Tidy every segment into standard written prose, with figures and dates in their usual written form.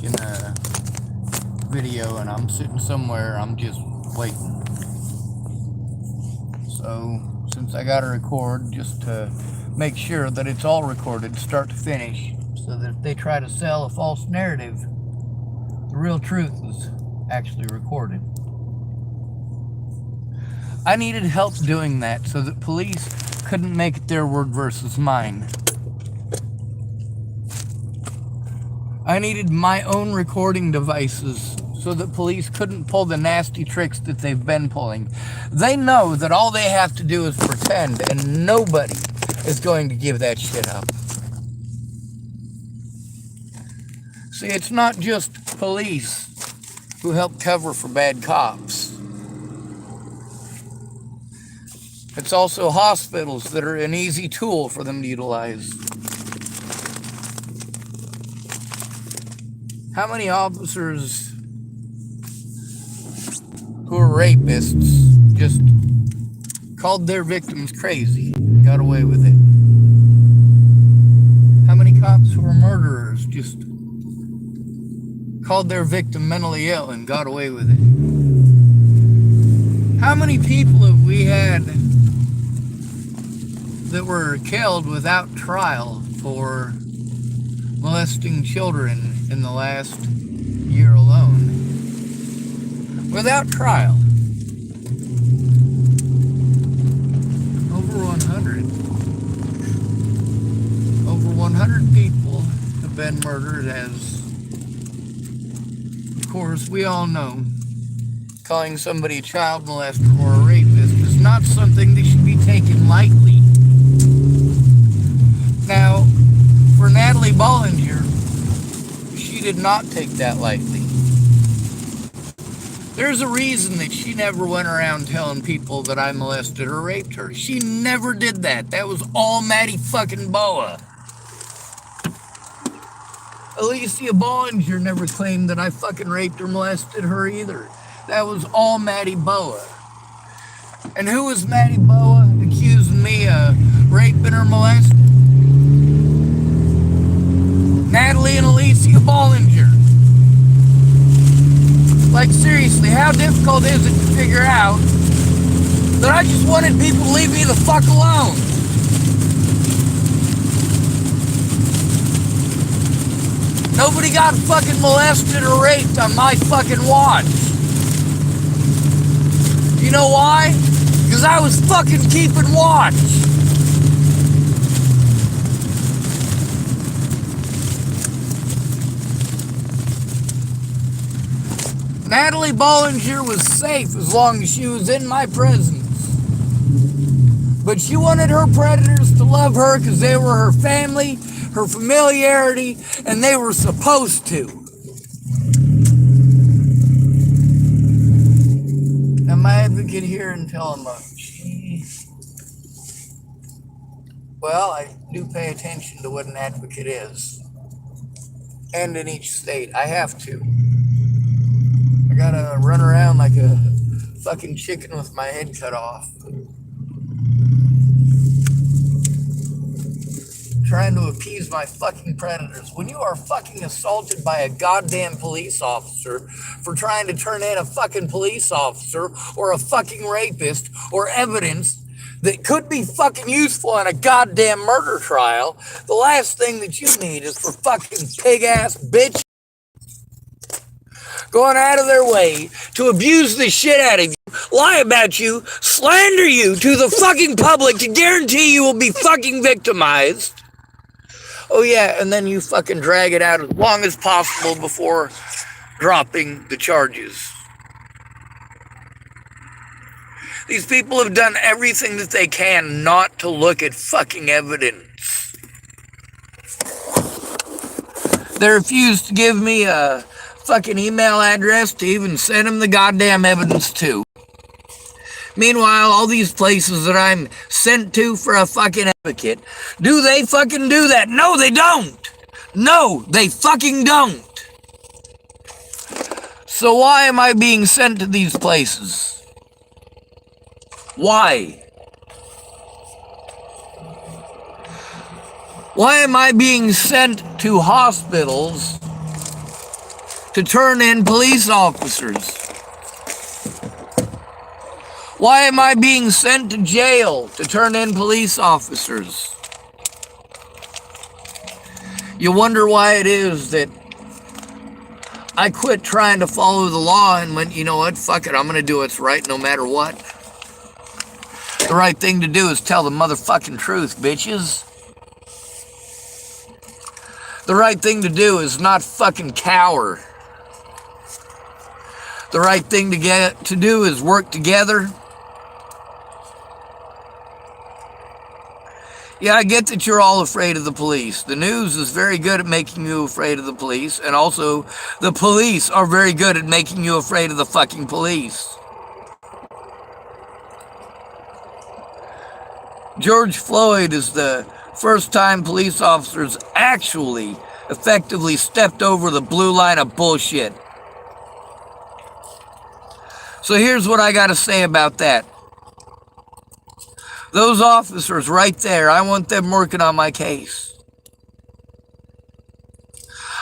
in a video and I'm sitting somewhere, I'm just waiting. So, since I gotta record, just to make sure that it's all recorded, start to finish, so that if they try to sell a false narrative, the real truth is actually recorded. I needed help doing that so that police couldn't make it their word versus mine. I needed my own recording devices so that police couldn't pull the nasty tricks that they've been pulling. They know that all they have to do is pretend, and nobody is going to give that shit up. See, it's not just police who help cover for bad cops. It's also hospitals that are an easy tool for them to utilize. How many officers who are rapists just called their victims crazy and got away with it? How many cops who were murderers just called their victim mentally ill and got away with it? How many people have we had that were killed without trial for molesting children in the last year alone? Without trial. Over 100. Over 100 people have been murdered, as, of course, we all know. Calling somebody a child molester or a rapist is not something that should be taken lightly. Now, for Natalie Bollinger, she did not take that lightly. There's a reason that she never went around telling people that I molested or raped her. She never did that. That was all Maddie fucking Boa. Alicia Bollinger never claimed that I fucking raped or molested her either. That was all Maddie Boa. And who was Maddie Boa accusing me of raping or molesting? Natalie and Alicia Bollinger. Like, seriously, how difficult is it to figure out that I just wanted people to leave me the fuck alone? Nobody got fucking molested or raped on my fucking watch. You know why? Because I was fucking keeping watch. Natalie Bollinger was safe as long as she was in my presence. But she wanted her predators to love her because they were her family, her familiarity, and they were supposed to. Now, my advocate here in Tillamook, well, I do pay attention to what an advocate is. And in each state, I have to. I gotta run around like a fucking chicken with my head cut off. Trying to appease my fucking predators. When you are fucking assaulted by a goddamn police officer for trying to turn in a fucking police officer or a fucking rapist or evidence that could be fucking useful in a goddamn murder trial, the last thing that you need is for fucking pig-ass bitch going out of their way to abuse the shit out of you, lie about you, slander you to the fucking public to guarantee you will be fucking victimized. Oh yeah, and then you fucking drag it out as long as possible before dropping the charges. These people have done everything that they can not to look at fucking evidence. They refuse to give me a fucking email address to even send them the goddamn evidence to. Meanwhile, all these places that I'm sent to for a fucking advocate, do they fucking do that? No, they don't. No, they fucking don't. So why am I being sent to these places? Why? Why am I being sent to hospitals to turn in police officers? Why am I being sent to jail to turn in police officers? You wonder why it is that I quit trying to follow the law and went, you know what, fuck it, I'm going to do what's right no matter what. The right thing to do is tell the motherfucking truth, bitches. The right thing to do is not fucking cower. The right thing to do is work together. Yeah, I get that you're all afraid of the police. The news is very good at making you afraid of the police, and also the police are very good at making you afraid of the fucking police. George Floyd is the first time police officers actually effectively stepped over the blue line of bullshit. So here's what I got to say about that. Those officers right there, I want them working on my case.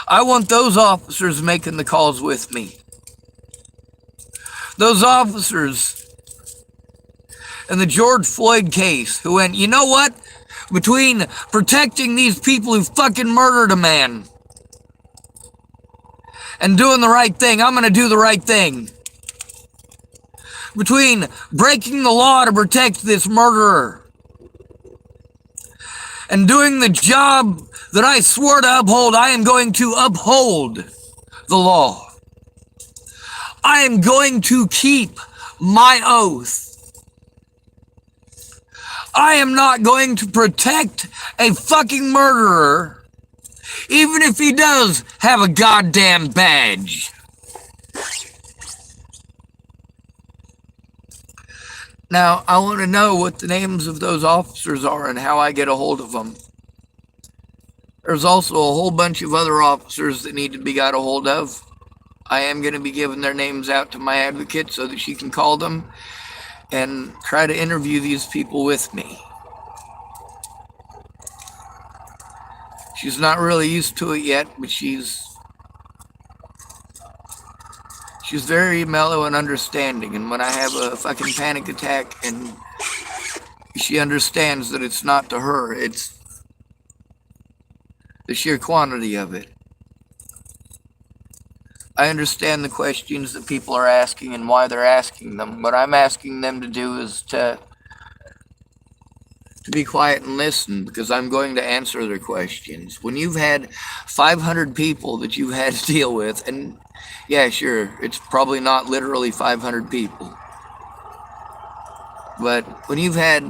I want those officers making the calls with me. Those officers in the George Floyd case who went, you know what? Between protecting these people who fucking murdered a man and doing the right thing, I'm going to do the right thing. Between breaking the law to protect this murderer and doing the job that I swore to uphold, I am going to uphold the law. I am going to keep my oath. I am not going to protect a fucking murderer, even if he does have a goddamn badge. Now, I want to know what the names of those officers are and how I get a hold of them. There's also a whole bunch of other officers that need to be got a hold of. I am going to be giving their names out to my advocate so that she can call them and try to interview these people with me. She's not really used to it yet, but she's very mellow and understanding, and when I have a fucking panic attack and she understands that it's not to her, it's the sheer quantity of it. I understand the questions that people are asking and why they're asking them. What I'm asking them to do is to be quiet and listen, because I'm going to answer their questions. When you've had 500 people that you've had to deal with, and yeah, sure, it's probably not literally 500 people, but when you've had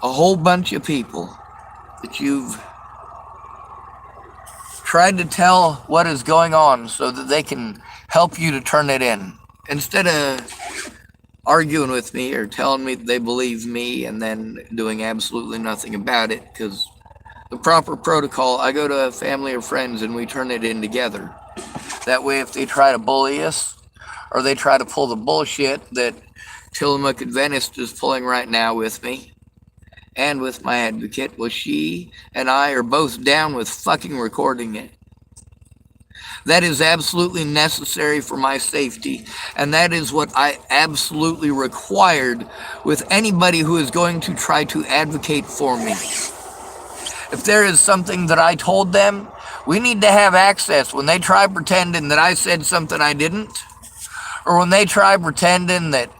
a whole bunch of people that you've tried to tell what is going on so that they can help you to turn it in, instead of arguing with me or telling me they believe me and then doing absolutely nothing about it, because the proper protocol, I go to a family or friends and we turn it in together. That way, if they try to bully us or they try to pull the bullshit that Tillamook Adventist is pulling right now with me and with my advocate, well, she and I are both down with fucking recording it. That is absolutely necessary for my safety, and that is what I absolutely required with anybody who is going to try to advocate for me. If there is something that I told them, we need to have access. When they try pretending that I said something I didn't, or when they try pretending that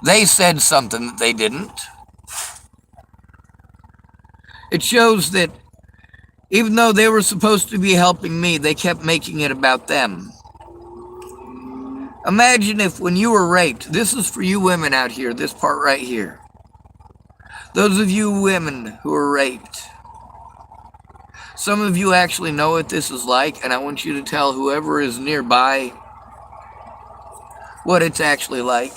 they said something that they didn't, it shows that even though they were supposed to be helping me, they kept making it about them. Imagine if when you were raped, this is for you women out here, this part right here. Those of you women who are raped, some of you actually know what this is like, and I want you to tell whoever is nearby what it's actually like.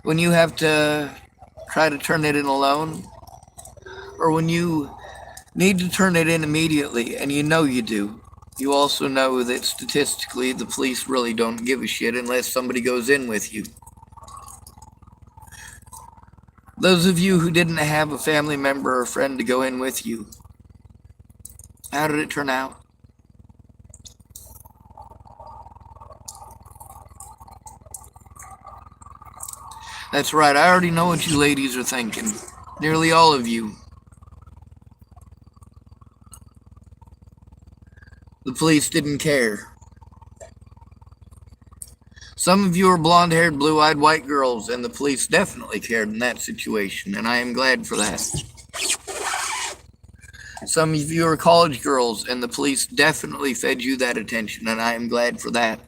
When you have to try to turn it in alone, or when you need to turn it in immediately, and you know you do. You also know that statistically the police really don't give a shit unless somebody goes in with you. Those of you who didn't have a family member or friend to go in with you, How did it turn out? That's right, I already know what you ladies are thinking. Nearly all of you. The police didn't care. Some of you are blonde-haired, blue-eyed white girls, and the police definitely cared in that situation, and I am glad for that. Some of you are college girls, and the police definitely fed you that attention, and I am glad for that.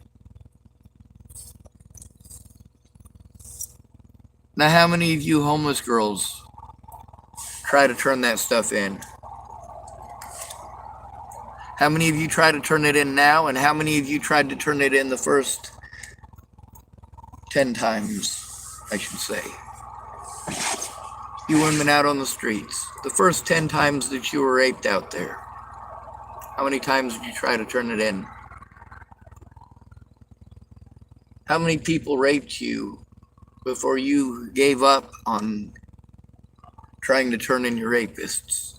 Now, how many of you homeless girls try to turn that stuff in? How many of you try to turn it in now, and how many of you tried to turn it in the first 10 times, I should say? You women out on the streets, the first 10 times that you were raped out there, how many times did you try to turn it in? How many people raped you before you gave up on trying to turn in your rapists?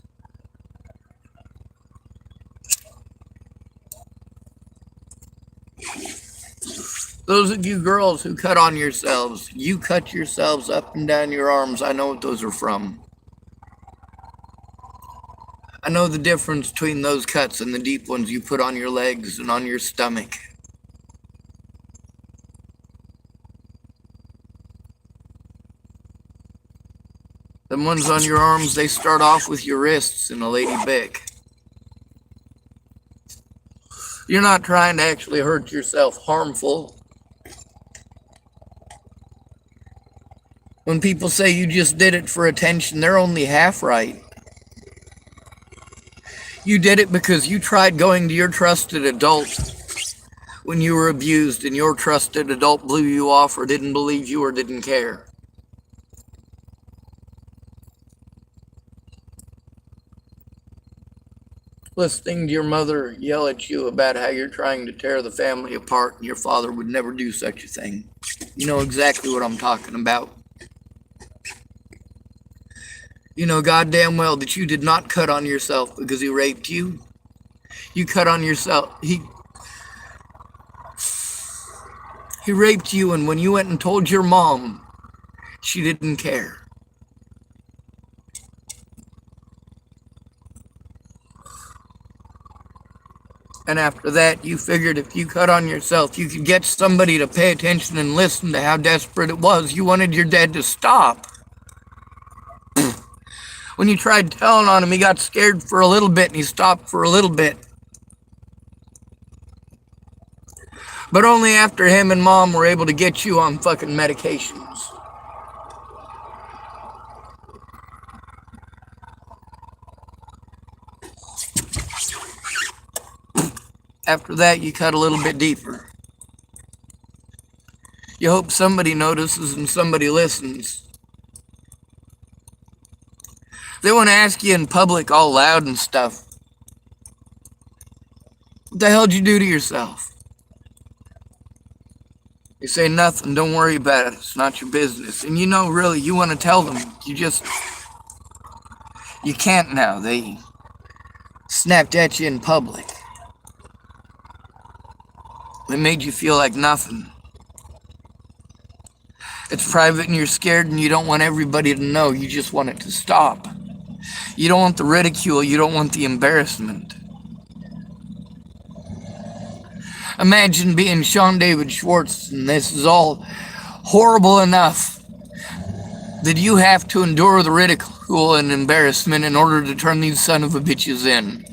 Those of you girls who cut on yourselves, you cut yourselves up and down your arms. I know what those are from. I know the difference between those cuts and the deep ones you put on your legs and on your stomach. The ones on your arms, they start off with your wrists and a lady bick. You're not trying to actually hurt yourself harmful. When people say you just did it for attention, they're only half right. You did it because you tried going to your trusted adult when you were abused and your trusted adult blew you off or didn't believe you or didn't care. Listening to your mother yell at you about how you're trying to tear the family apart and your father would never do such a thing. You know exactly what I'm talking about. You know goddamn well that you did not cut on yourself because he raped you. You cut on yourself. He raped you, and when you went and told your mom, she didn't care. And after that, you figured if you cut on yourself, you could get somebody to pay attention and listen to how desperate it was. You wanted your dad to stop. When you tried telling on him, he got scared for a little bit and he stopped for a little bit. But only after him and mom were able to get you on fucking medications. After that, you cut a little bit deeper. You hope somebody notices and somebody listens. They want to ask you in public all loud and stuff. What the hell did you do to yourself? You say nothing, don't worry about it, it's not your business. And you know really, you want to tell them, you can't now. They snapped at you in public. They made you feel like nothing. It's private and you're scared and you don't want everybody to know, you just want it to stop. You don't want the ridicule, you don't want the embarrassment. Imagine being Sean David Schwartz and this is all horrible enough that you have to endure the ridicule and embarrassment in order to turn these son of a bitches in.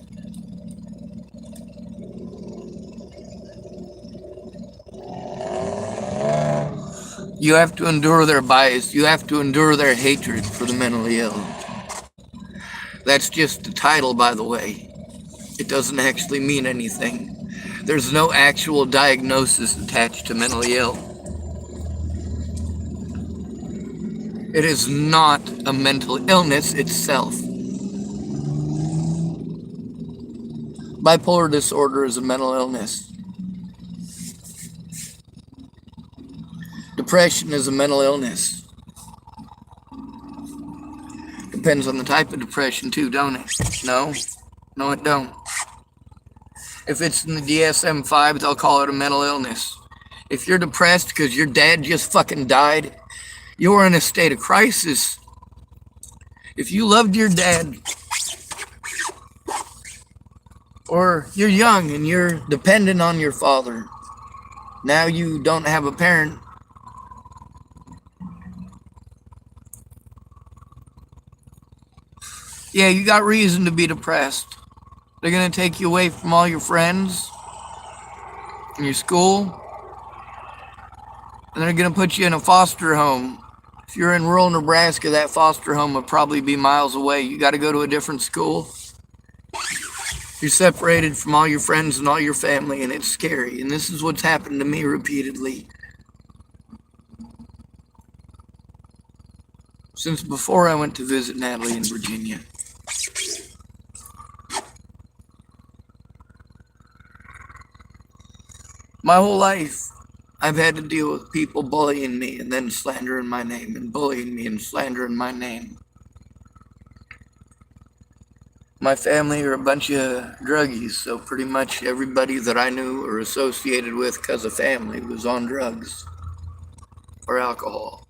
You have to endure their bias, you have to endure their hatred for the mentally ill. That's just the title, by the way. It doesn't actually mean anything. There's no actual diagnosis attached to mentally ill. It is not a mental illness itself. Bipolar disorder is a mental illness. Depression is a mental illness. Depends on the type of depression too, don't it? No? No, it don't. If it's in the DSM-5, they'll call it a mental illness. If you're depressed because your dad just fucking died, you're in a state of crisis. If you loved your dad, or you're young and you're dependent on your father, now you don't have a parent, yeah, you got reason to be depressed. They're going to take you away from all your friends and your school, and they're going to put you in a foster home. If you're in rural Nebraska, that foster home would probably be miles away. You got to go to a different school. You're separated from all your friends and all your family, and it's scary. And this is what's happened to me repeatedly since before I went to visit Natalie in Virginia. My whole life, I've had to deal with people bullying me and then slandering my name, and bullying me and slandering my name. My family are a bunch of druggies, so pretty much everybody that I knew or associated with because of family was on drugs or alcohol.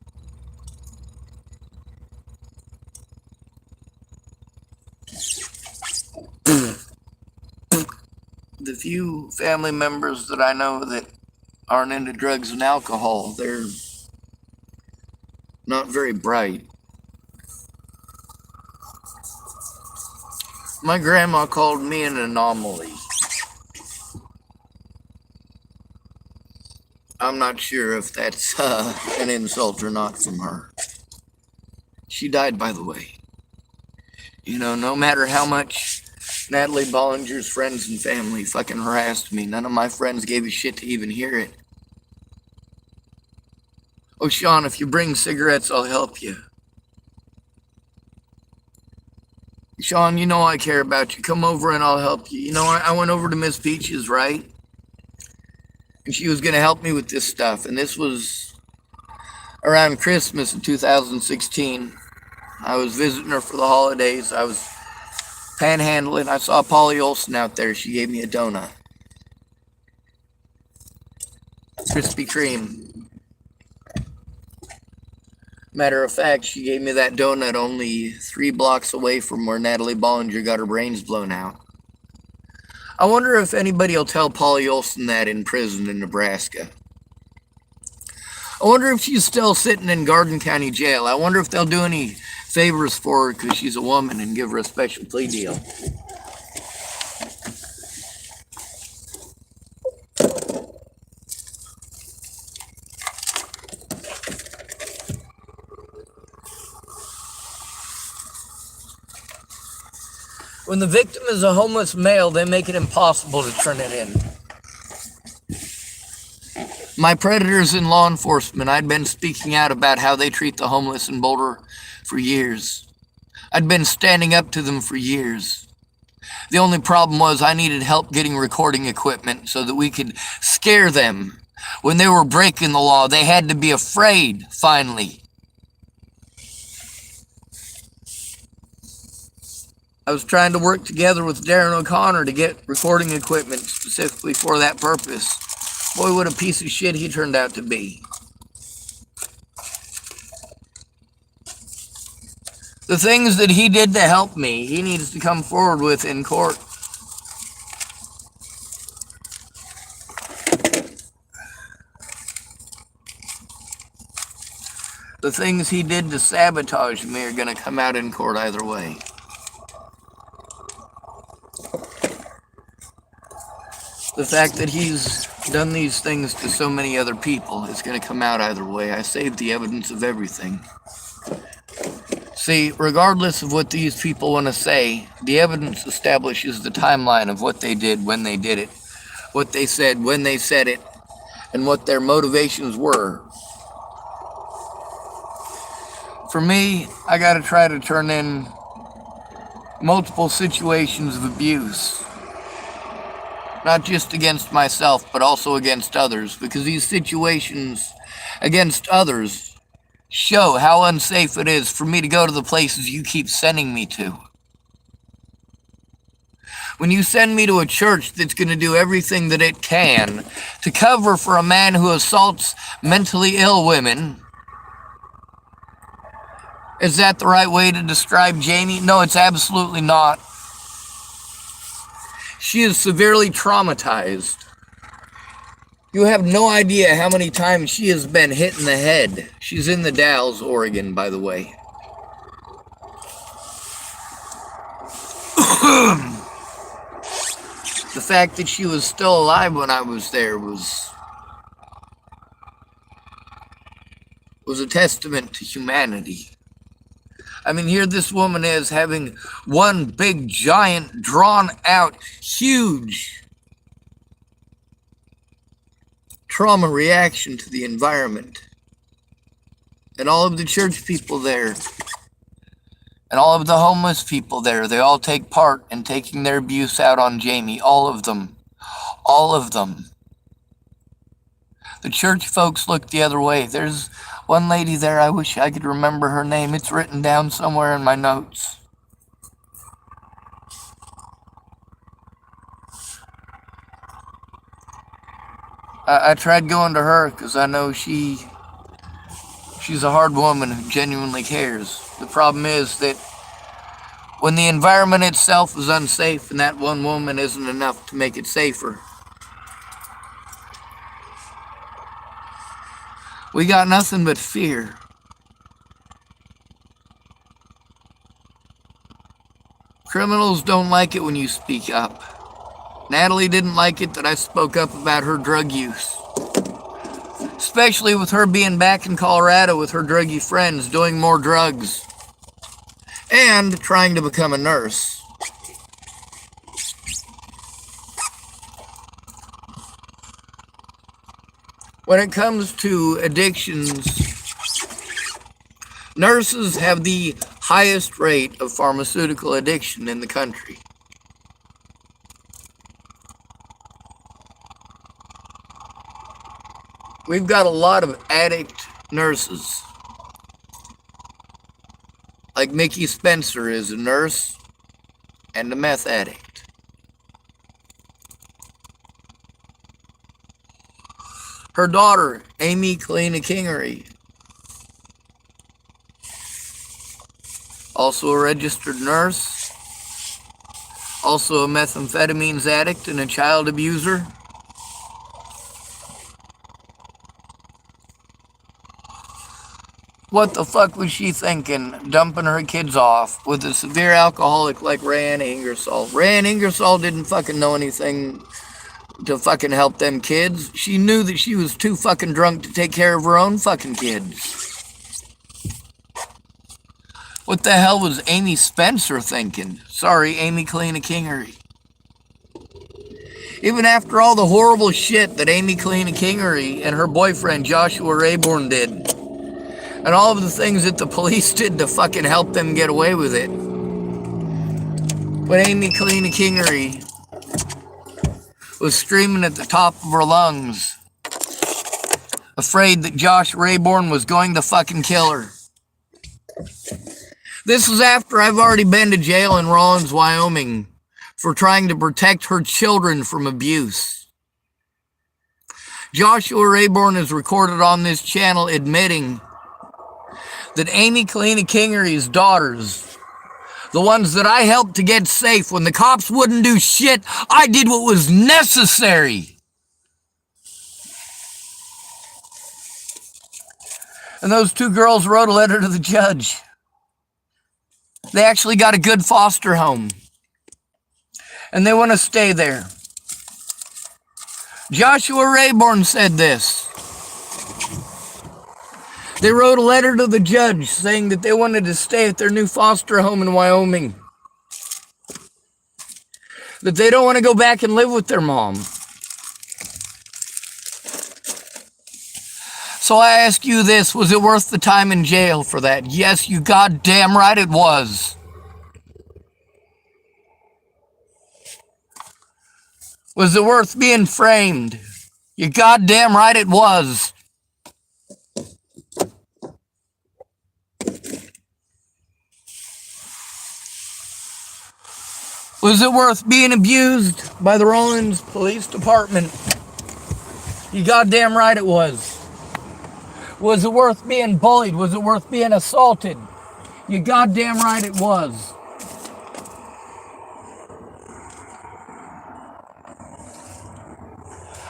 The few family members that I know that aren't into drugs and alcohol, they're not very bright. My grandma called me an anomaly. I'm not sure if that's an insult or not from her. She died, by the way. You know, no matter how much Natalie Bollinger's friends and family fucking harassed me, none of my friends gave a shit to even hear it. Oh, Sean, if you bring cigarettes, I'll help you. Sean, you know I care about you. Come over and I'll help you. You know, I went over to Miss Peach's, right? And she was going to help me with this stuff. And this was around Christmas of 2016. I was visiting her for the holidays. I was panhandling. I saw Polly Olson out there. She gave me a donut. Krispy Kreme. Matter of fact, she gave me that donut only 3 blocks away from where Natalie Bollinger got her brains blown out. I wonder if anybody will tell Polly Olson that in prison in Nebraska. I wonder if she's still sitting in Garden County Jail. I wonder if they'll do any favors for her because she's a woman and give her a special plea deal. When the victim is a homeless male, they make it impossible to turn it in. My predators in law enforcement, I'd been speaking out about how they treat the homeless in Boulder for years. I'd been standing up to them for years. The only problem was I needed help getting recording equipment so that we could scare them. When they were breaking the law, they had to be afraid, finally. I was trying to work together with Darren O'Connor to get recording equipment specifically for that purpose. Boy, what a piece of shit he turned out to be. The things that he did to help me, he needs to come forward with in court. The things he did to sabotage me are going to come out in court either way. The fact that he's done these things to so many other people is going to come out either way. I saved the evidence of everything. See, regardless of what these people want to say, the evidence establishes the timeline of what they did when they did it, what they said when they said it, and what their motivations were. For me, I got to try to turn in multiple situations of abuse. Not just against myself, but also against others, because these situations against others show how unsafe it is for me to go to the places you keep sending me to. When you send me to a church that's going to do everything that it can to cover for a man who assaults mentally ill women, is that the right way to describe Jamie? No, it's absolutely not. She is severely traumatized. You have no idea how many times she has been hit in the head. She's in the Dalles, Oregon, by the way. The fact that she was still alive when I was there was a testament to humanity. I mean, here this woman is having one big, giant, drawn out, huge trauma reaction to the environment. And all of the church people there, and all of the homeless people there, they all take part in taking their abuse out on Jamie. All of them. All of them. The church folks look the other way. There's one lady there, I wish I could remember her name. It's written down somewhere in my notes. I tried going to her because I know she's a hard woman who genuinely cares. The problem is that when the environment itself is unsafe and that one woman isn't enough to make it safer, we got nothing but fear. Criminals don't like it when you speak up. Natalie didn't like it that I spoke up about her drug use. Especially with her being back in Colorado with her druggy friends doing more drugs. And trying to become a nurse. When it comes to addictions, nurses have the highest rate of pharmaceutical addiction in the country. We've got a lot of addict nurses. Like Mickey Spencer is a nurse and a meth addict. Her daughter, Amy Kalina Kingery, also a registered nurse, also a methamphetamines addict and a child abuser. What the fuck was she thinking, dumping her kids off with a severe alcoholic like Rayanne Ingersoll? Rayanne Ingersoll didn't fucking know anything to fucking help them kids. She knew that she was too fucking drunk to take care of her own fucking kids. What the hell was Amy Spencer thinking? Sorry, Amy Kalina Kingery. Even after all the horrible shit that Amy Kalina Kingery and her boyfriend Joshua Rayborn did, and all of the things that the police did to fucking help them get away with it. When Amy Kalina Kingery was screaming at the top of her lungs, afraid that Josh Rayborn was going to fucking kill her. This was after I've already been to jail in Rawlins, Wyoming for trying to protect her children from abuse. Joshua Rayborn is recorded on this channel admitting that Amy Kalina Kingery's daughters, the ones that I helped to get safe when the cops wouldn't do shit, I did what was necessary. And those two girls wrote a letter to the judge. They actually got a good foster home. And they want to stay there. Joshua Rayborn said this. They wrote a letter to the judge saying that they wanted to stay at their new foster home in Wyoming. That they don't want to go back and live with their mom. So I ask you this, was it worth the time in jail for that? Yes, you goddamn right it was. Was it worth being framed? You goddamn right it was. Was it worth being abused by the Rollins Police Department? You goddamn right it was. Was it worth being bullied? Was it worth being assaulted? You goddamn right it was.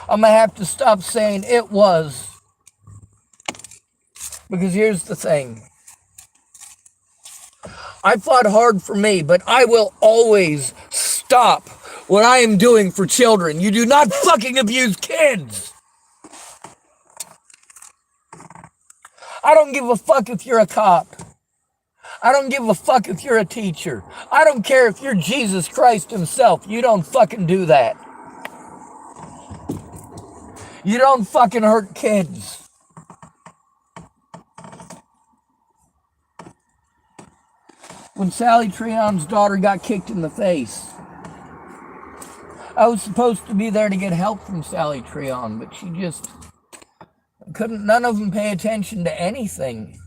I'm gonna have to stop saying it was. Because here's the thing. I fought hard for me, but I will always stop what I am doing for children. You do not fucking abuse kids. I don't give a fuck if you're a cop. I don't give a fuck if you're a teacher. I don't care if you're Jesus Christ himself. You don't fucking do that. You don't fucking hurt kids. When Sally Treon's daughter got kicked in the face, I was supposed to be there to get help from Sally Treon, but she just couldn't, none of them pay attention to anything.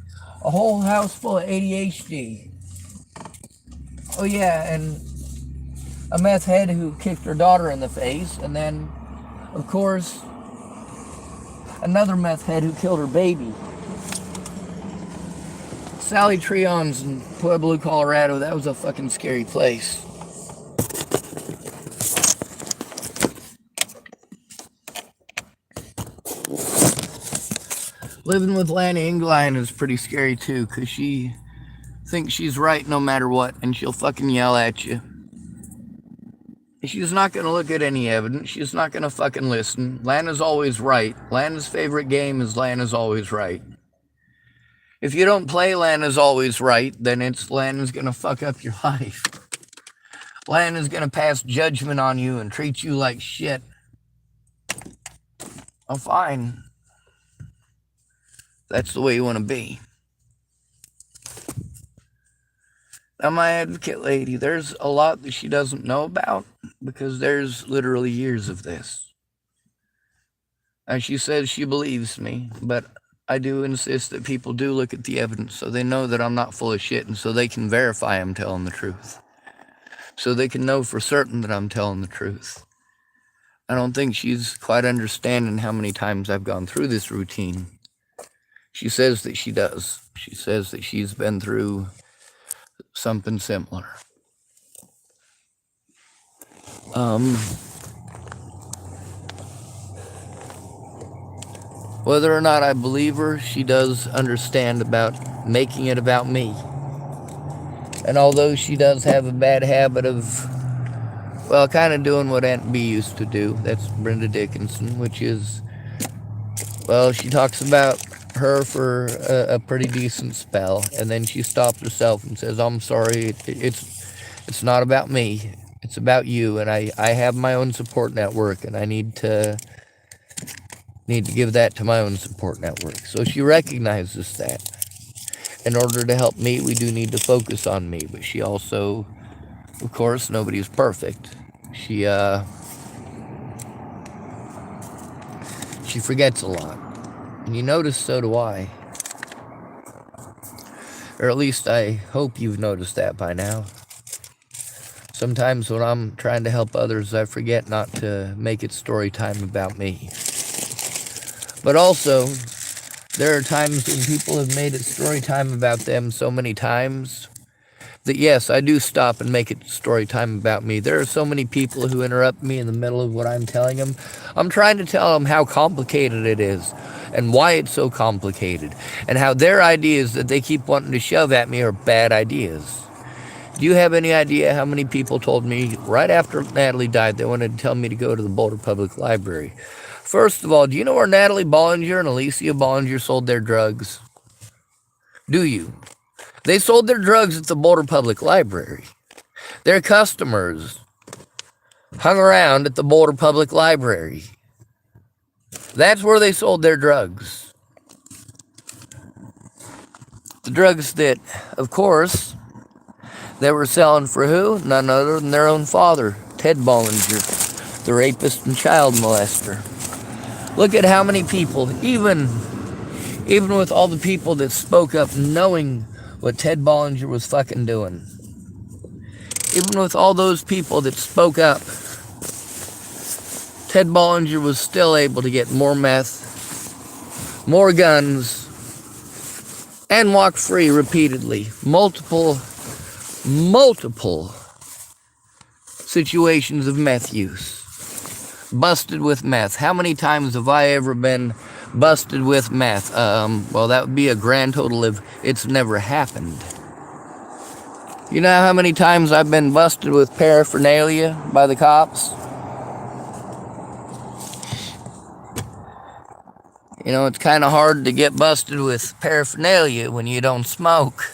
A whole house full of ADHD. Oh yeah, and a meth head who kicked her daughter in the face, and then, of course, another meth head who killed her baby. Sally Treon's in Pueblo, Colorado. That was a fucking scary place. Living with Lanny Engline is pretty scary too, because she thinks she's right no matter what, and she'll fucking yell at you. She's not going to look at any evidence. She's not going to fucking listen. Lana's always right. Lana's favorite game is Lana's always right. If you don't play Lana's always right, then it's Lana's going to fuck up your life. Lana's going to pass judgment on you and treat you like shit. Oh, fine. That's the way you want to be. Now, my advocate lady, there's a lot that she doesn't know about because there's literally years of this. And she says she believes me, but I do insist that people do look at the evidence so they know that I'm not full of shit and so they can verify I'm telling the truth. So they can know for certain that I'm telling the truth. I don't think she's quite understanding how many times I've gone through this routine. She says that she does. She says that she's been through something similar. Whether or not I believe her, she does understand about making it about me. And although she does have a bad habit of, well, kind of doing what Aunt B used to do, that's Brenda Dickinson, which is, well, she talks about her for a pretty decent spell, and then she stops herself and says, I'm sorry, it's not about me, it's about you, and I have my own support network, and I need to give that to my own support network. So she recognizes that. In order to help me, we do need to focus on me, but she also, of course, nobody's perfect. She forgets a lot. And you notice, so do I. Or at least I hope you've noticed that by now. Sometimes when I'm trying to help others, I forget not to make it story time about me. But also, there are times when people have made it story time about them so many times that yes, I do stop and make it story time about me. There are so many people who interrupt me in the middle of what I'm telling them. I'm trying to tell them how complicated it is and why it's so complicated and how their ideas that they keep wanting to shove at me are bad ideas. Do you have any idea how many people told me right after Natalie died they wanted to tell me to go to the Boulder Public Library? First of all, do you know where Natalie Bollinger and Alicia Bollinger sold their drugs? Do you? They sold their drugs at the Boulder Public Library. Their customers hung around at the Boulder Public Library. That's where they sold their drugs. The drugs that, of course, they were selling for who? None other than their own father, Ted Bollinger, the rapist and child molester. Look at how many people, even with all the people that spoke up knowing what Ted Bollinger was fucking doing. Even with all those people that spoke up, Ted Bollinger was still able to get more meth, more guns, and walk free repeatedly. Multiple situations of meth use. Busted with meth. How many times have I ever been busted with meth? Well, that would be a grand total of it's never happened. You know how many times I've been busted with paraphernalia by the cops? You know, it's kind of hard to get busted with paraphernalia when you don't smoke.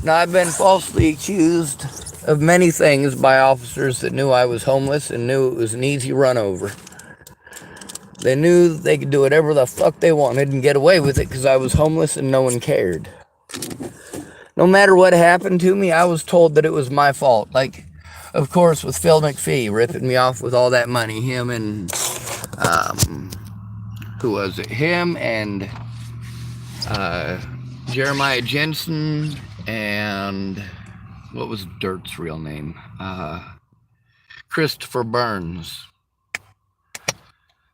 Now, I've been falsely accused of many things by officers that knew I was homeless and knew it was an easy run over. They knew they could do whatever the fuck they wanted and get away with it because I was homeless and no one cared. No matter what happened to me, I was told that it was my fault. Like, of course, with Phil McPhee ripping me off with all that money. Him and, who was it? Him and Jeremiah Jensen and, what was Dirt's real name? Christopher Burns.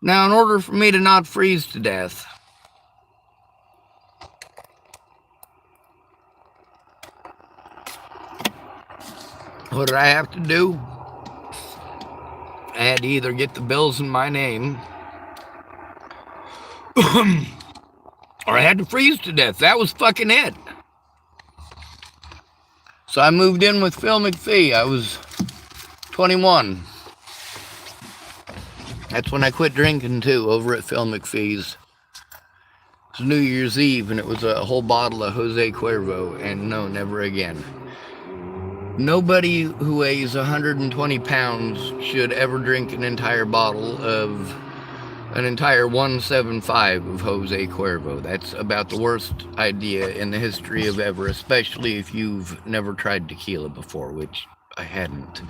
Now, in order for me to not freeze to death, what did I have to do? I had to either get the bills in my name, or I had to freeze to death. That was fucking it. So I moved in with Phil McPhee. I was 21. That's when I quit drinking, too, over at Phil McPhee's. It was New Year's Eve, and it was a whole bottle of Jose Cuervo, and no, never again. Nobody who weighs 120 pounds should ever drink an entire bottle of, an entire 175 of Jose Cuervo. That's about the worst idea in the history of ever, especially if you've never tried tequila before, which I hadn't.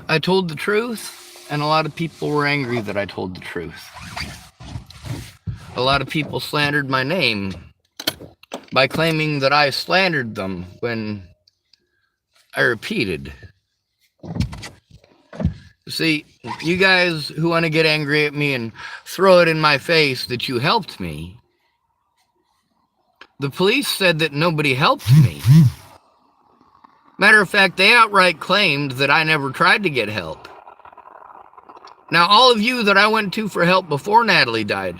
I told the truth, and a lot of people were angry that I told the truth. A lot of people slandered my name by claiming that I slandered them when I repeated. See, you guys who want to get angry at me and throw it in my face that you helped me, the police said that nobody helped me. Matter of fact, they outright claimed that I never tried to get help. Now, all of you that I went to for help before Natalie died,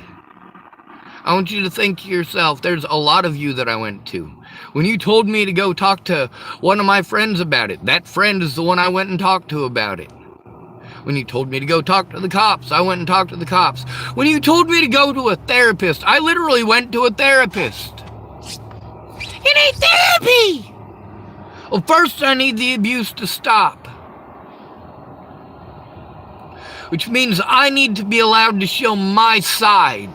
I want you to think to yourself, there's a lot of you that I went to. When you told me to go talk to one of my friends about it, that friend is the one I went and talked to about it. When you told me to go talk to the cops, I went and talked to the cops. When you told me to go to a therapist, I literally went to a therapist. It ain't therapy! Well, first I need the abuse to stop. Which means I need to be allowed to show my side.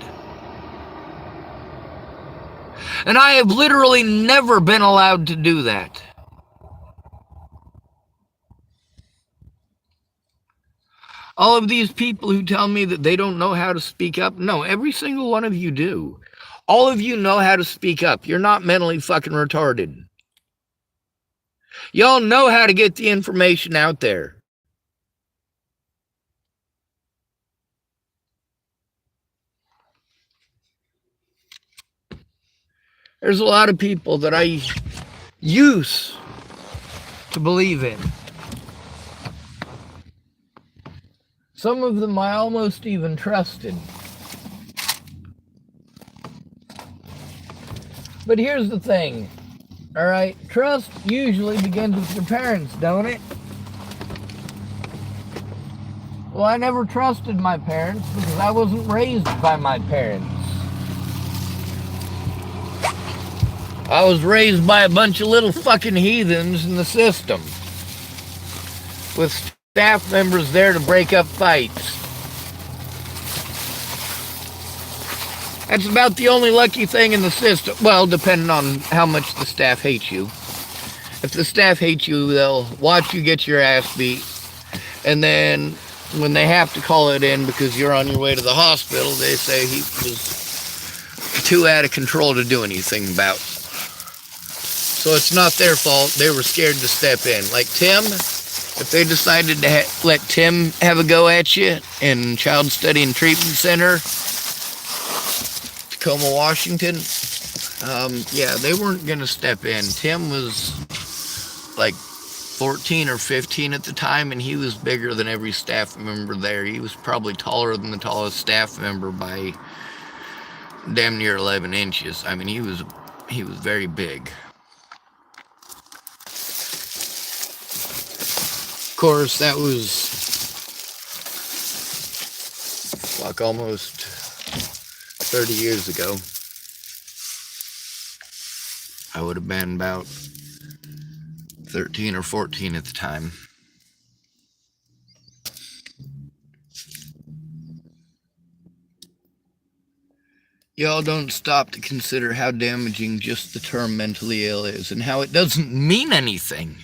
And I have literally never been allowed to do that. All of these people who tell me that they don't know how to speak up, no, every single one of you do. All of you know how to speak up. You're not mentally fucking retarded. Y'all know how to get the information out there. There's a lot of people that I used to believe in. Some of them I almost even trusted. But here's the thing, all right? Trust usually begins with your parents, don't it? Well, I never trusted my parents because I wasn't raised by my parents. I was raised by a bunch of little fucking heathens in the system, with staff members there to break up fights. That's about the only lucky thing in the system. Well, depending on how much the staff hates you. If the staff hates you, they'll watch you get your ass beat And then when they have to call it in because you're on your way to the hospital, they say he was too out of control to do anything about. So it's not their fault. They were scared to step in. Like Tim, if they decided to let Tim have a go at you in Child Study and Treatment Center, Tacoma, Washington, yeah, they weren't going to step in. Tim was like 14 or 15 at the time, and he was bigger than every staff member there. He was probably taller than the tallest staff member by damn near 11 inches. I mean, he was very big. Of course, that was almost 30 years ago. I would have been about 13 or 14 at the time. Y'all don't stop to consider how damaging just the term mentally ill is and how it doesn't mean anything.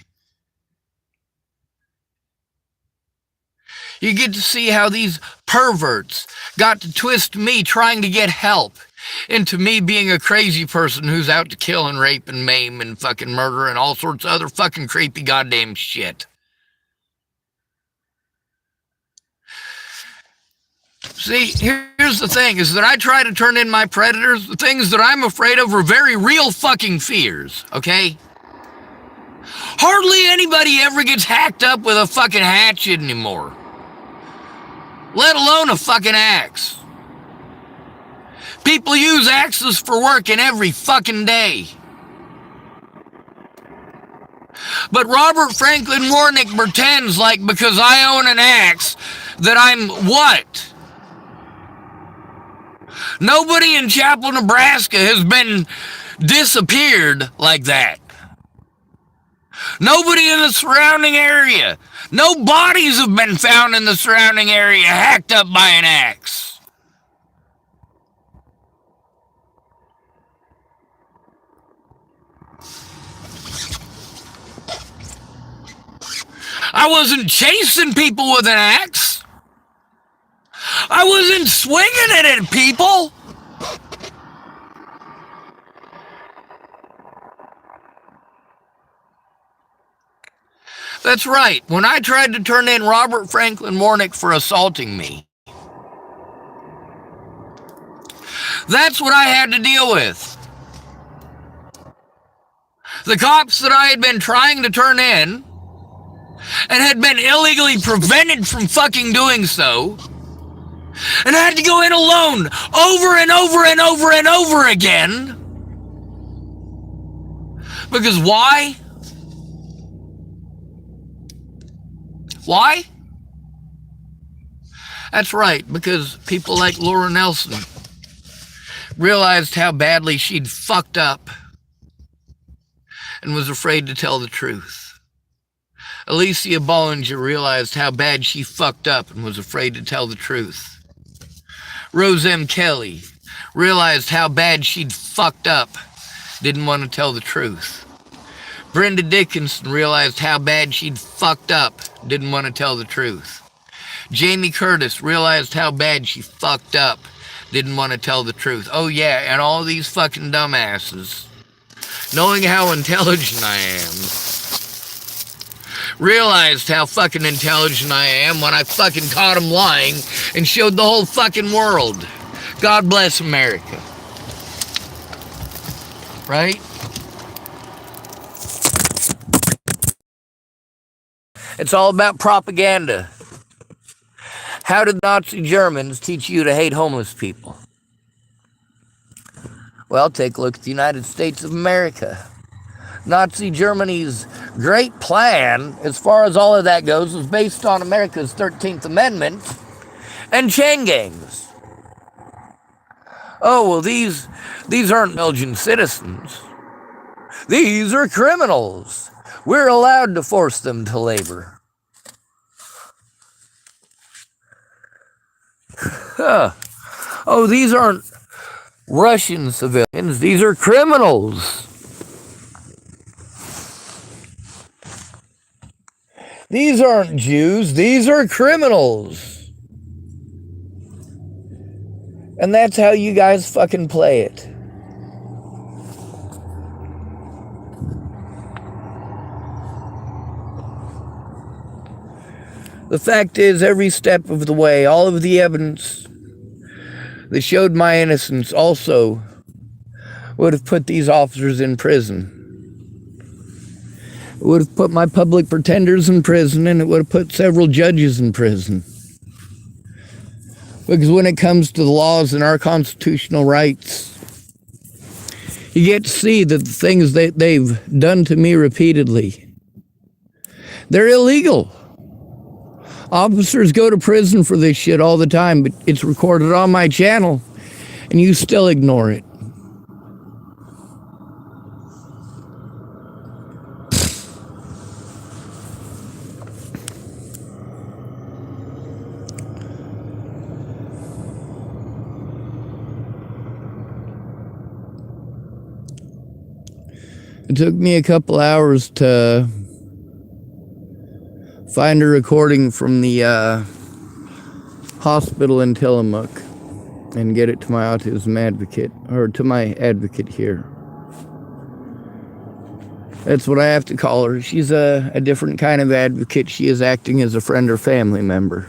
You get to see how these perverts got to twist me trying to get help into me being a crazy person who's out to kill and rape and maim and fucking murder and all sorts of other fucking creepy goddamn shit. See, here's the thing, is that I try to turn in my predators. The things that I'm afraid of are very real fucking fears, okay? Hardly anybody ever gets hacked up with a fucking hatchet anymore. Let alone a fucking axe. People use axes for working every fucking day. But Robert Franklin Warnick pretends like because I own an axe that I'm what? Nobody in Chapel, Nebraska has been disappeared like that. Nobody in the surrounding area. No bodies have been found in the surrounding area hacked up by an axe. I wasn't chasing people with an axe. I wasn't swinging it at people. That's right. When I tried to turn in Robert Franklin Warnick for assaulting me, that's what I had to deal with. The cops that I had been trying to turn in and had been illegally prevented from fucking doing so, and I had to go in alone over and over and over and over again. Because why? Why? That's right, because people like Laura Nelson realized how badly she'd fucked up and was afraid to tell the truth. Alicia Bollinger realized how bad she fucked up and was afraid to tell the truth. Rose M. Kelly realized how bad she'd fucked up, didn't want to tell the truth. Brenda Dickinson realized how bad she'd fucked up, didn't want to tell the truth. Jamie Curtis realized how bad she fucked up, didn't want to tell the truth. Oh yeah, and all these fucking dumbasses, knowing how intelligent I am, realized how fucking intelligent I am when I fucking caught them lying and showed the whole fucking world. God bless America. Right? It's all about propaganda. How did Nazi Germans teach you to hate homeless people? Well, take a look at the United States of America. Nazi Germany's great plan, as far as all of that goes, was based on America's 13th Amendment and chain gangs. Oh, well, these aren't Belgian citizens. These are criminals. We're allowed to force them to labor. Huh. Oh, these aren't Russian civilians. These are criminals. These aren't Jews, these are criminals. And that's how you guys fucking play it. The fact is, every step of the way, all of the evidence that showed my innocence also would have put these officers in prison. It would have put my public pretenders in prison, and it would have put several judges in prison. Because when it comes to the laws and our constitutional rights, you get to see that the things that they've done to me repeatedly, they're illegal. Officers go to prison for this shit all the time, but it's recorded on my channel, and you still ignore it. It took me a couple hours to find a recording from the hospital in Tillamook and get it to my autism advocate, or to my advocate here. That's what I have to call her. She's a different kind of advocate. She is acting as a friend or family member.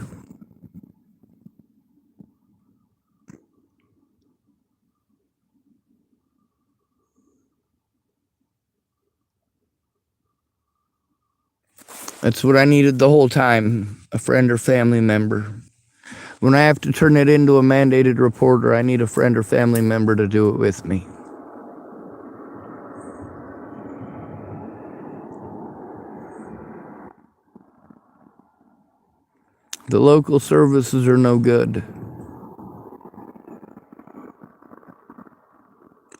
That's what I needed the whole time, a friend or family member. When I have to turn it into a mandated reporter, I need a friend or family member to do it with me. The local services are no good.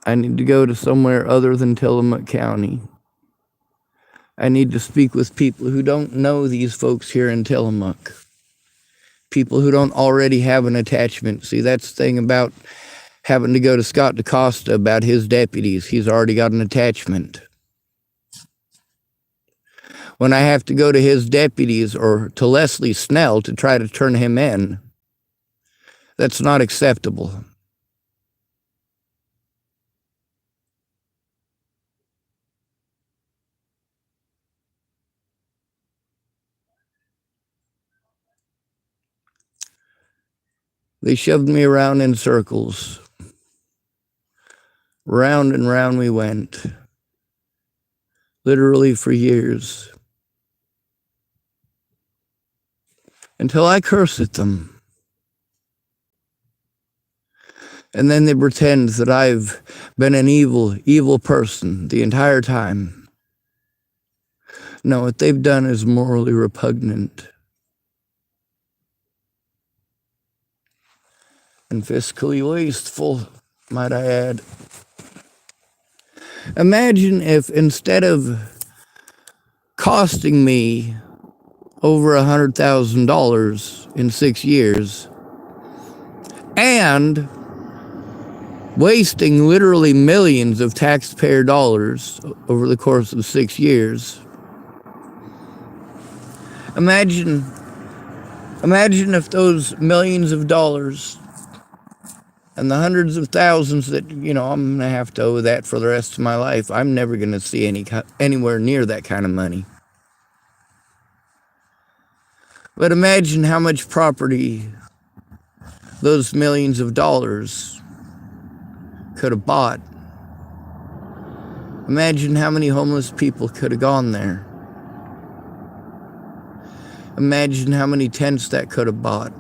I need to go to somewhere other than Tillamook County. I need to speak with people who don't know these folks here in Tillamook. People who don't already have an attachment. See, that's the thing about having to go to Scott DaCosta about his deputies. He's already got an attachment. When I have to go to his deputies or to Leslie Snell to try to turn him in, that's not acceptable. They shoved me around in circles. Round and round we went. Literally for years. Until I curse at them. And then they pretend that I've been an evil person the entire time. No, what they've done is morally repugnant. And fiscally wasteful, might I add. Imagine if instead of costing me over $100,000 in 6 years and wasting literally millions of taxpayer dollars over the course of 6 years, imagine if those millions of dollars and the hundreds of thousands that, I'm going to have to owe that for the rest of my life. I'm never going to see anywhere near that kind of money. But imagine how much property those millions of dollars could have bought. Imagine how many homeless people could have gone there. Imagine how many tents that could have bought.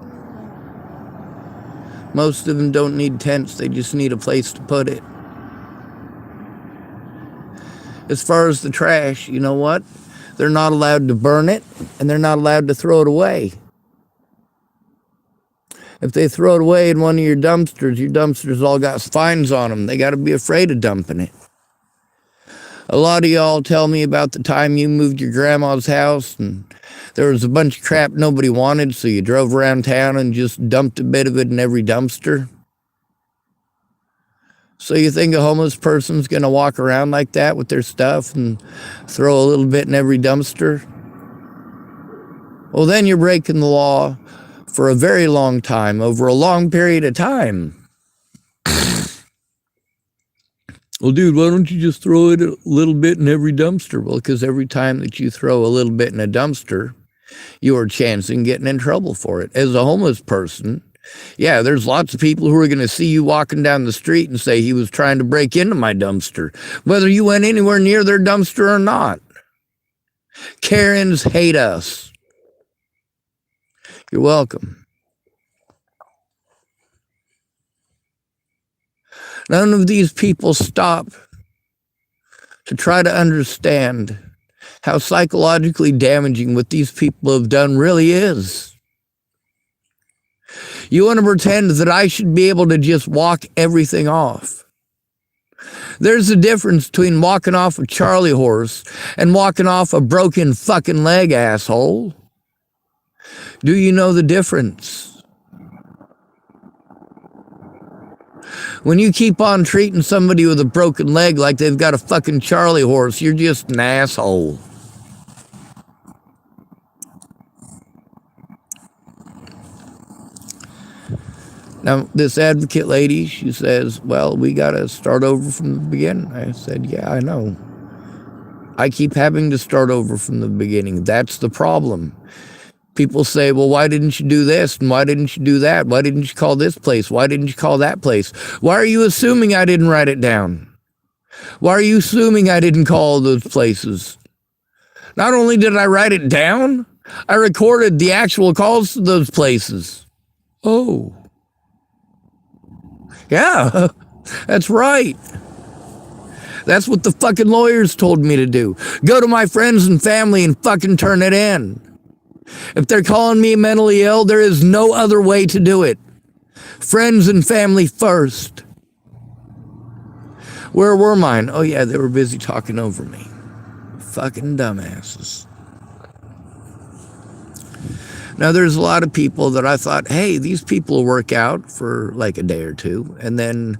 Most of them don't need tents, they just need a place to put it. As far as the trash, you know what? They're not allowed to burn it, and they're not allowed to throw it away. If they throw it away in one of your dumpsters all got fines on them. They got to be afraid of dumping it. A lot of y'all tell me about the time you moved your grandma's house and there was a bunch of crap nobody wanted, so you drove around town and just dumped a bit of it in every dumpster. So you think a homeless person's going to walk around like that with their stuff and throw a little bit in every dumpster? Well, then you're breaking the law for a very long time, over a long period of time. Well, dude, why don't you just throw it a little bit in every dumpster? Well, because every time that you throw a little bit in a dumpster, you are chancing getting in trouble for it. As a homeless person, yeah, there's lots of people who are going to see you walking down the street and say he was trying to break into my dumpster, whether you went anywhere near their dumpster or not. Karens hate us. You're welcome. None of these people stop to try to understand how psychologically damaging what these people have done really is. You want to pretend that I should be able to just walk everything off. There's a difference between walking off a Charlie horse and walking off a broken fucking leg, asshole. Do you know the difference? When you keep on treating somebody with a broken leg like they've got a fucking Charlie horse, you're just an asshole. Now, this advocate lady, she says, well, we got to start over from the beginning. I said, yeah, I know. I keep having to start over from the beginning. That's the problem. People say, well, why didn't you do this? And why didn't you do that? Why didn't you call this place? Why didn't you call that place? Why are you assuming I didn't write it down? Why are you assuming I didn't call those places? Not only did I write it down, I recorded the actual calls to those places. Oh. Yeah, that's right. That's what the fucking lawyers told me to do. Go to my friends and family and fucking turn it in. If they're calling me mentally ill, there is no other way to do it. Friends and family first. Where were mine? Oh yeah, they were busy talking over me. Fucking dumbasses. Now there's a lot of people that I thought, hey, these people will work out for like a day or two. And then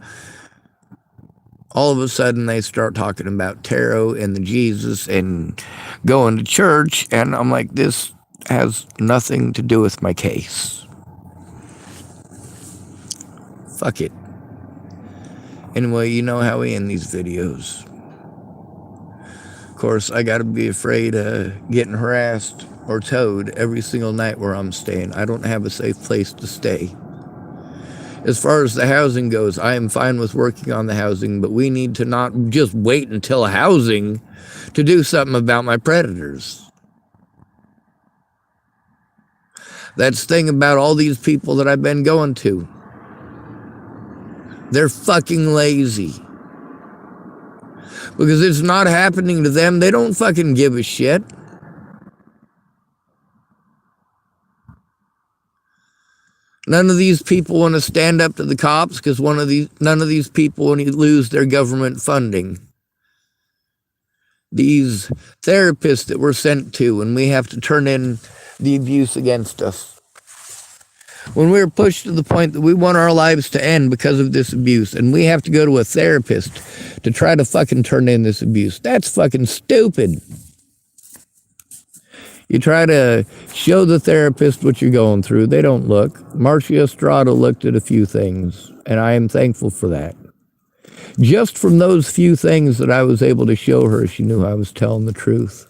all of a sudden they start talking about tarot and the Jesus and going to church. And I'm like, this has nothing to do with my case. Fuck it. Anyway, you know how we end these videos. Of course, I gotta be afraid of getting harassed or towed every single night where I'm staying. I don't have a safe place to stay. As far as the housing goes, I am fine with working on the housing, but we need to not just wait until housing to do something about my predators. That's the thing about all these people that I've been going to. They're fucking lazy. Because it's not happening to them. They don't fucking give a shit. None of these people want to stand up to the cops because none of these people want to lose their government funding. These therapists that we're sent to, and we have to turn in the abuse against us. When we're pushed to the point that we want our lives to end because of this abuse, and we have to go to a therapist to try to fucking turn in this abuse, that's fucking stupid. You try to show the therapist what you're going through, they don't look. Marcia Estrada looked at a few things, and I am thankful for that. Just from those few things that I was able to show her, she knew I was telling the truth.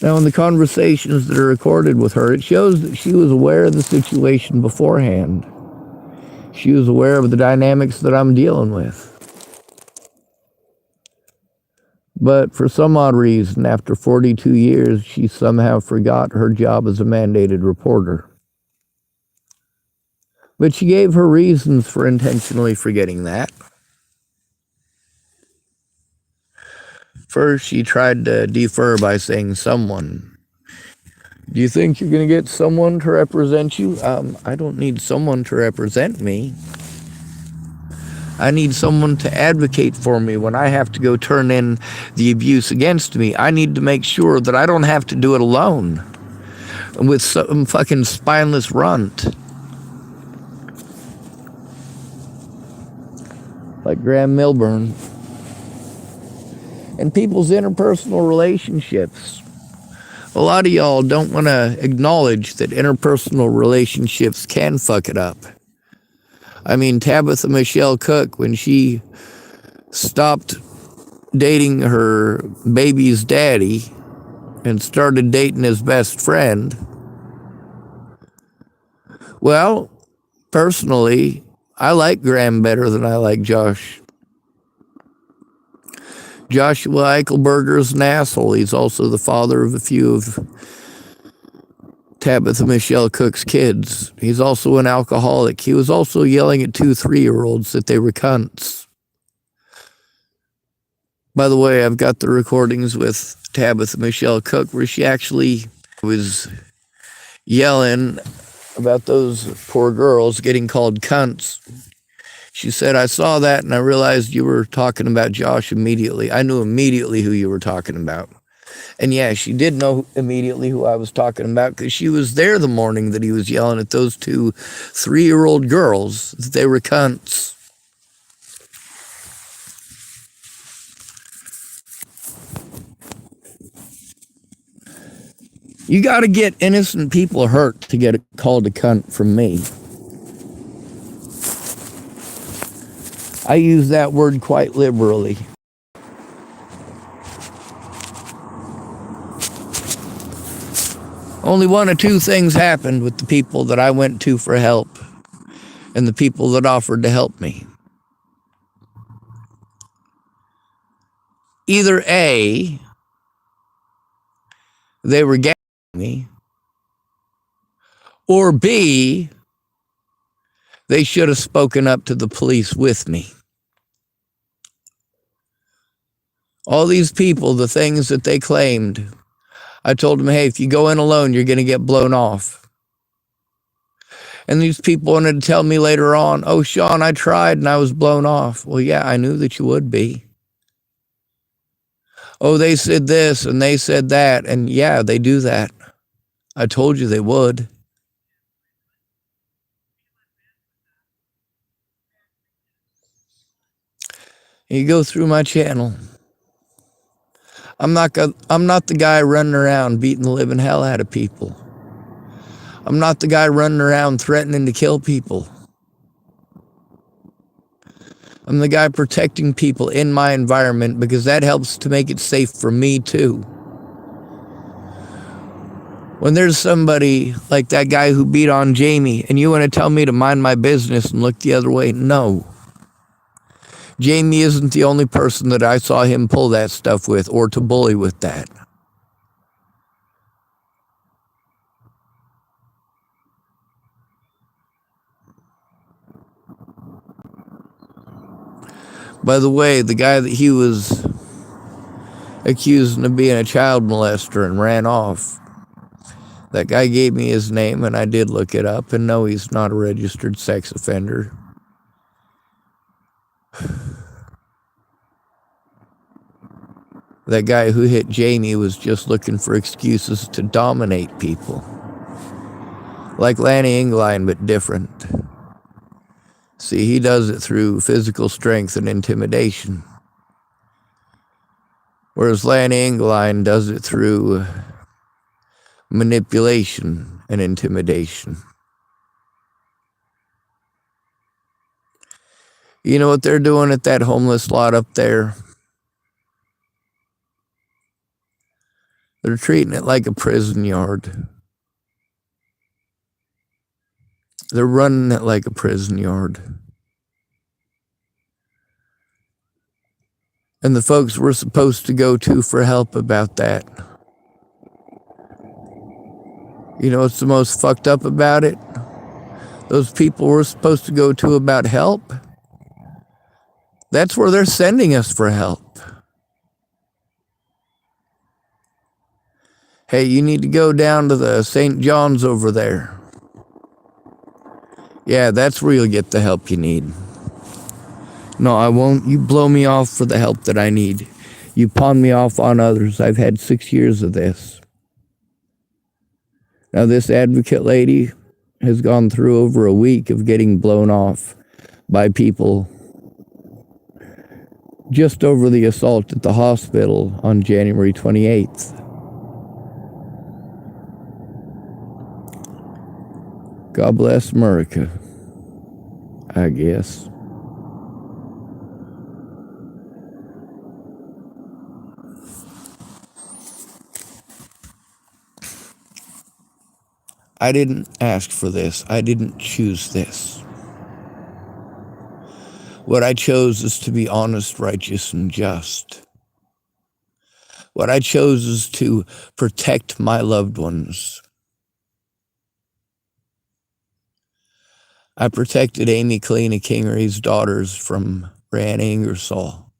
Now, in the conversations that are recorded with her, it shows that she was aware of the situation beforehand. She was aware of the dynamics that I'm dealing with. But for some odd reason, after 42 years, she somehow forgot her job as a mandated reporter. But she gave her reasons for intentionally forgetting that. First, she tried to defer by saying someone. Do you think you're going to get someone to represent you? I don't need someone to represent me. I need someone to advocate for me when I have to go turn in the abuse against me. I need to make sure that I don't have to do it alone with some fucking spineless runt like Graham Milburn. and people's interpersonal relationships. A lot of y'all don't want to acknowledge that interpersonal relationships can fuck it up. I mean, Tabitha Michelle Cook, when she stopped dating her baby's daddy and started dating his best friend, well, personally, I like Graham better than I like Josh. Joshua Eichelberger's an asshole. He's also the father of a few of Tabitha Michelle Cook's kids. He's also an alcoholic. He was also yelling at 2 3-year-olds that they were cunts. By the way, I've got the recordings with Tabitha Michelle Cook where she actually was yelling about those poor girls getting called cunts. She said, I saw that and I realized you were talking about Josh immediately. I knew immediately who you were talking about. And yeah, she did know immediately who I was talking about because she was there the morning that he was yelling at those 2 3-year-old girls that they were cunts. You got to get innocent people hurt to get called a cunt from me. I use that word quite liberally. Only one of 2 things happened with the people that I went to for help and the people that offered to help me. Either A, they were gassing me, or B, they should have spoken up to the police with me. All these people, the things that they claimed, I told them, hey, if you go in alone, you're going to get blown off. And these people wanted to tell me later on, oh, Sean, I tried and I was blown off. Well, yeah, I knew that you would be. Oh, they said this and they said that. And yeah, they do that. I told you they would. You go through my channel. I'm not the guy running around beating the living hell out of people. I'm not the guy running around threatening to kill people. I'm the guy protecting people in my environment because that helps to make it safe for me too. When there's somebody like that guy who beat on Jamie and you want to tell me to mind my business and look the other way, no. Jamie isn't the only person that I saw him pull that stuff with or to bully with that. By the way, the guy that he was accusing of being a child molester and ran off, that guy gave me his name and I did look it up, and no, he's not a registered sex offender. That guy who hit Jamie was just looking for excuses to dominate people. Like Lanny Ingline, but different. See, he does it through physical strength and intimidation. Whereas Lanny Ingline does it through manipulation and intimidation. You know what they're doing at that homeless lot up there? They're treating it like a prison yard. They're running it like a prison yard. And the folks we're supposed to go to for help about that. You know what's the most fucked up about it? Those people we're supposed to go to about help, that's where they're sending us for help. Hey, you need to go down to the St. John's over there. Yeah, that's where you'll get the help you need. No, I won't. You blow me off for the help that I need. You pawn me off on others. I've had 6 years of this. Now, this advocate lady has gone through over a week of getting blown off by people just over the assault at the hospital on January 28th. God bless America, I guess. I didn't ask for this. I didn't choose this. What I chose is to be honest, righteous, and just. What I chose is to protect my loved ones. I protected Amy Kalina Kingery's daughters from Ran Ingersoll.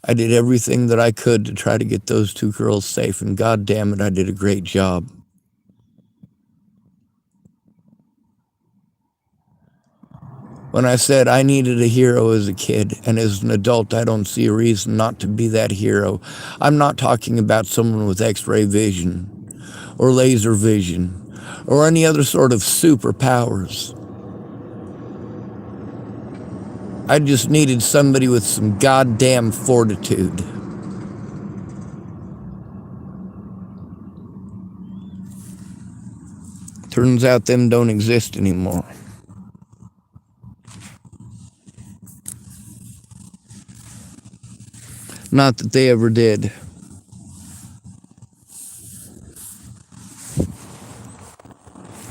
I did everything that I could to try to get those two girls safe, and God damn it, I did a great job. When I said I needed a hero as a kid, and as an adult I don't see a reason not to be that hero, I'm not talking about someone with X-ray vision, or laser vision, or any other sort of superpowers. I just needed somebody with some goddamn fortitude. Turns out them don't exist anymore. Not that they ever did.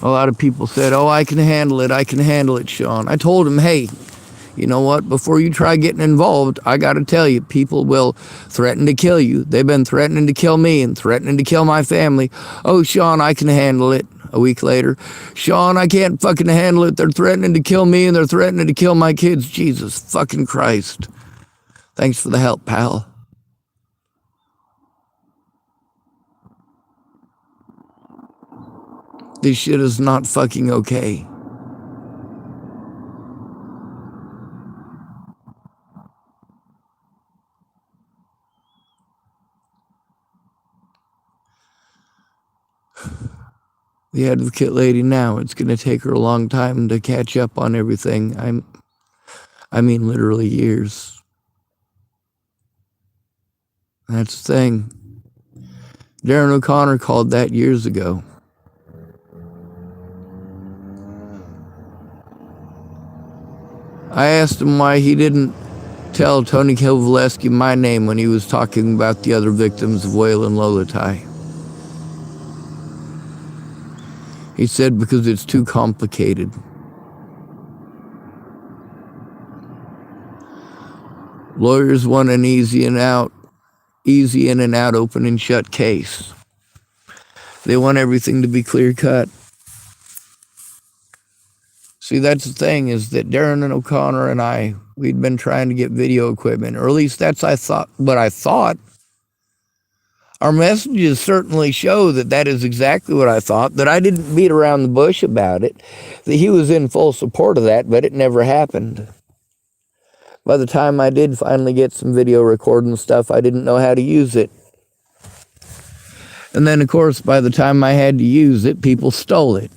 A lot of people said, oh, I can handle it, Sean. I told him, hey, you know what? Before you try getting involved, I got to tell you, people will threaten to kill you. They've been threatening to kill me and threatening to kill my family. Oh, Sean, I can handle it. A week later, Sean, I can't fucking handle it. They're threatening to kill me and they're threatening to kill my kids. Jesus fucking Christ. Thanks for the help, pal. This shit is not fucking okay. The advocate lady now, it's going to take her a long time to catch up on everything. I mean literally years. That's the thing. Darren O'Connor called that years ago. I asked him why he didn't tell Tony Kovaleski my name when he was talking about the other victims of Wayland Lolatai. He said because it's too complicated. Lawyers want an easy in and out, open and shut case. They want everything to be clear cut. See, that's the thing, is that Darren and O'Connor and I, we'd been trying to get video equipment, or at least that's what I thought. Our messages certainly show that that is exactly what I thought, that I didn't beat around the bush about it, that he was in full support of that, but it never happened. By the time I did finally get some video recording stuff, I didn't know how to use it. And then, of course, by the time I had to use it, people stole it.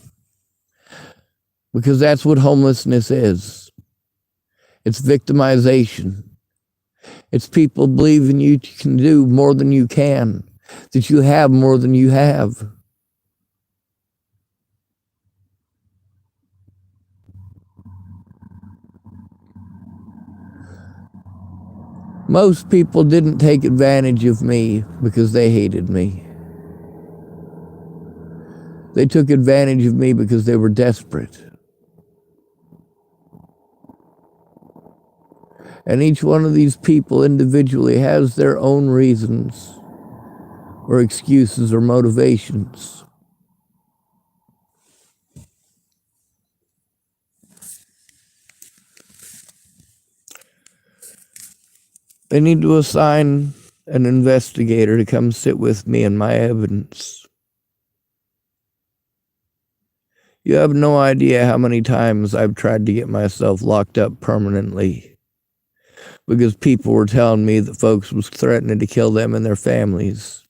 Because that's what homelessness is. It's victimization. It's people believing you can do more than you can, that you have more than you have. Most people didn't take advantage of me because they hated me. They took advantage of me because they were desperate. And each one of these people individually has their own reasons or excuses or motivations. They need to assign an investigator to come sit with me and my evidence. You have no idea how many times I've tried to get myself locked up permanently because people were telling me that folks was threatening to kill them and their families.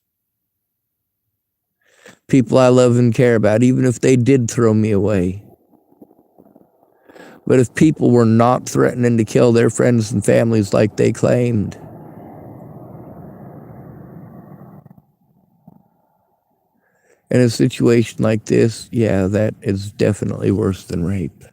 People I love and care about, even if they did throw me away. But if people were not threatening to kill their friends and families like they claimed, in a situation like this, yeah, that is definitely worse than rape.